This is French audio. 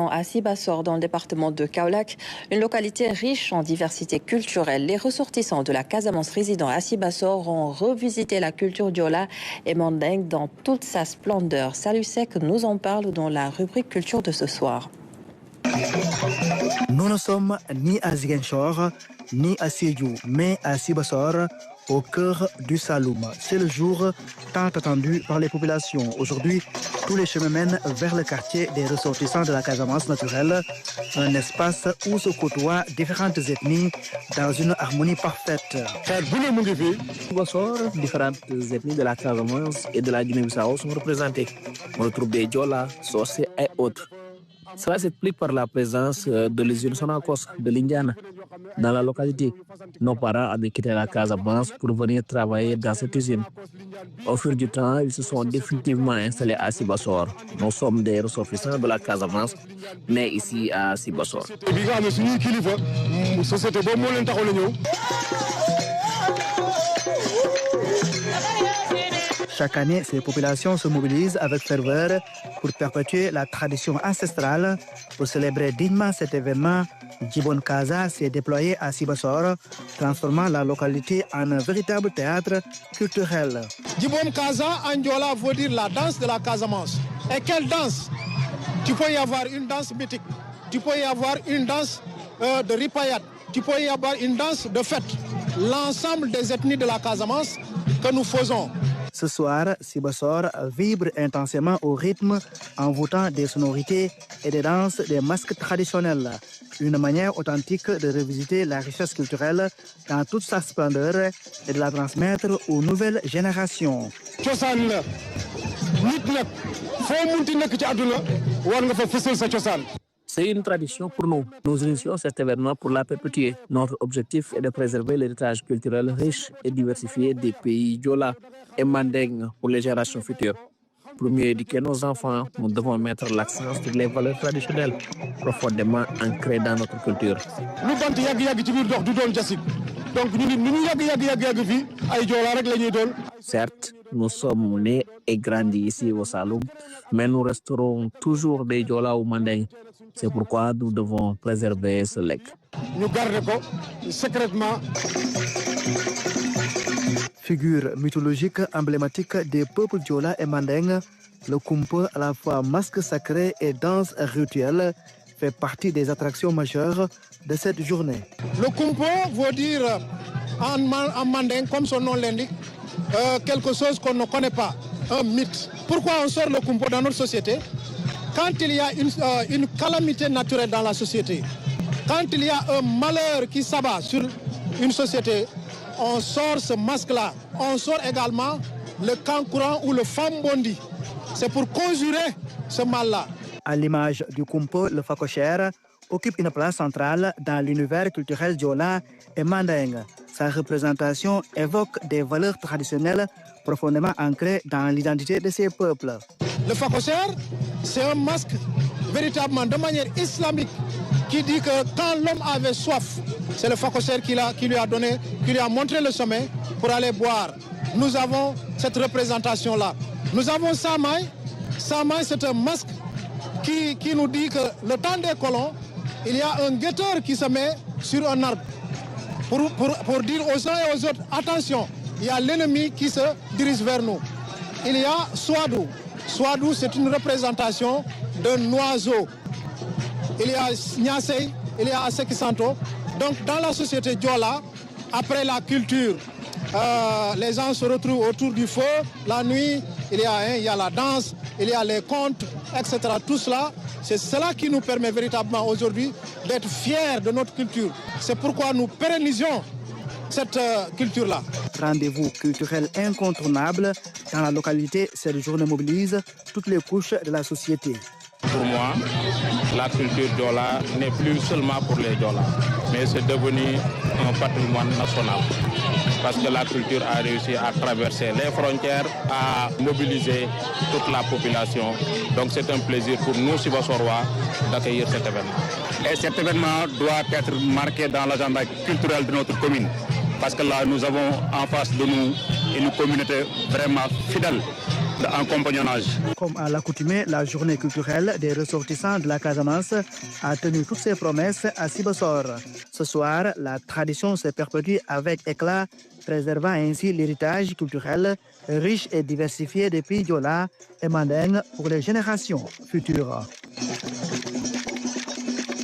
À Sibassor, dans le département de Kaolack, une localité riche en diversité culturelle. Les ressortissants de la Casamance résidant à Sibassor ont revisité la culture diola et mandingue dans toute sa splendeur. Salut Sec nous en parle dans la rubrique culture de ce soir. Nous ne sommes ni à Ziguinchor, ni à Sédhiou, mais à Sibassor, au cœur du Saloum. C'est le jour tant attendu par les populations. Aujourd'hui, tous les chemins mènent vers le quartier des ressortissants de la Casamance naturelle, un espace où se côtoient différentes ethnies dans une harmonie parfaite. Sibassor, différentes ethnies de la Casamance et de la Guinée-Bissau sont représentées. On retrouve des Diola, Socé et autres. Cela s'explique par la présence de l'usine Sonacos de l'Indiana dans la localité. Nos parents avaient quitté la Casamance pour venir travailler dans cette usine. Au fil du temps, ils se sont définitivement installés à Sibassor. Nous sommes des ressortissants de la Casamance, nés ici à Sibassor. Chaque année, ces populations se mobilisent avec ferveur pour perpétuer la tradition ancestrale. Pour célébrer dignement cet événement, Djibon Kaza s'est déployé à Sibassor, transformant la localité en un véritable théâtre culturel. Djibon Kaza en Diola veut dire la danse de la Casamance. Et quelle danse? Tu peux y avoir une danse mythique, tu peux y avoir une danse de ripayat, tu peux y avoir une danse de fête. L'ensemble des ethnies de la Casamance que nous faisons. Ce soir, Sibassor vibre intensément au rythme, envoûtant des sonorités et des danses des masques traditionnels. Une manière authentique de revisiter la richesse culturelle dans toute sa splendeur et de la transmettre aux nouvelles générations. C'est une tradition pour nous. Nous initions cet événement pour la perpétuer. Notre objectif est de préserver l'héritage culturel riche et diversifié des pays Diola et Mandingue pour les générations futures. Pour mieux éduquer nos enfants, nous devons mettre l'accent sur les valeurs traditionnelles profondément ancrées dans notre culture. Certes, nous sommes nés et grandis ici au Saloum, mais nous resterons toujours des Diola ou Mandingue. C'est pourquoi nous devons préserver ce legs. Nous gardons secrètement. Figure mythologique emblématique des peuples Diola et Mandingue, le Kumpo, à la fois masque sacré et danse rituelle, fait partie des attractions majeures de cette journée. Le Kumpo veut dire en Mandingue, comme son nom l'indique, quelque chose qu'on ne connaît pas, un mythe. Pourquoi on sort le Kumpo dans notre société? Quand il y a une calamité naturelle dans la société, quand il y a un malheur qui s'abat sur une société, on sort ce masque-là. On sort également le kankuran ou le fambondi. C'est pour conjurer ce mal-là. À l'image du Kumpo, le Fakocher occupe une place centrale dans l'univers culturel Diola et Mandingue. Sa représentation évoque des valeurs traditionnelles profondément ancrées dans l'identité de ces peuples. Le Fakocher, c'est un masque véritablement de manière islamique qui dit que quand l'homme avait soif, c'est le Fakocher qui lui a donné, qui lui a montré le chemin pour aller boire. Nous avons cette représentation-là. Nous avons Samay. Samay, c'est un masque qui nous dit que le temps des colons, il y a un guetteur qui se met sur un arbre pour dire aux uns et aux autres, attention, il y a l'ennemi qui se dirige vers nous. Il y a Swadou. Swadou, c'est une représentation d'un oiseau. Il y a Nyasei, il y a Asekisanto. Donc dans la société Diola, après la culture, les gens se retrouvent autour du feu. La nuit, il y a la danse, il y a les contes, etc. Tout cela, c'est cela qui nous permet véritablement aujourd'hui d'être fiers de notre culture. C'est pourquoi nous pérennisons cette culture-là. Rendez-vous culturel incontournable dans la localité. Cette journée mobilise toutes les couches de la société. Pour moi, la culture Diola n'est plus seulement pour les Diola, mais c'est devenu un patrimoine national. Parce que la culture a réussi à traverser les frontières, à mobiliser toute la population. Donc c'est un plaisir pour nous, Sibassorois, d'accueillir cet événement. Et cet événement doit être marqué dans l'agenda culturel de notre commune. Parce que là, nous avons en face de nous une communauté vraiment fidèle en compagnonnage. Comme à l'accoutumée, la journée culturelle des ressortissants de la Casamance a tenu toutes ses promesses à Sibassor. Ce soir, la tradition se perpétue avec éclat, préservant ainsi l'héritage culturel riche et diversifié des pays Diola et Mandeng pour les générations futures.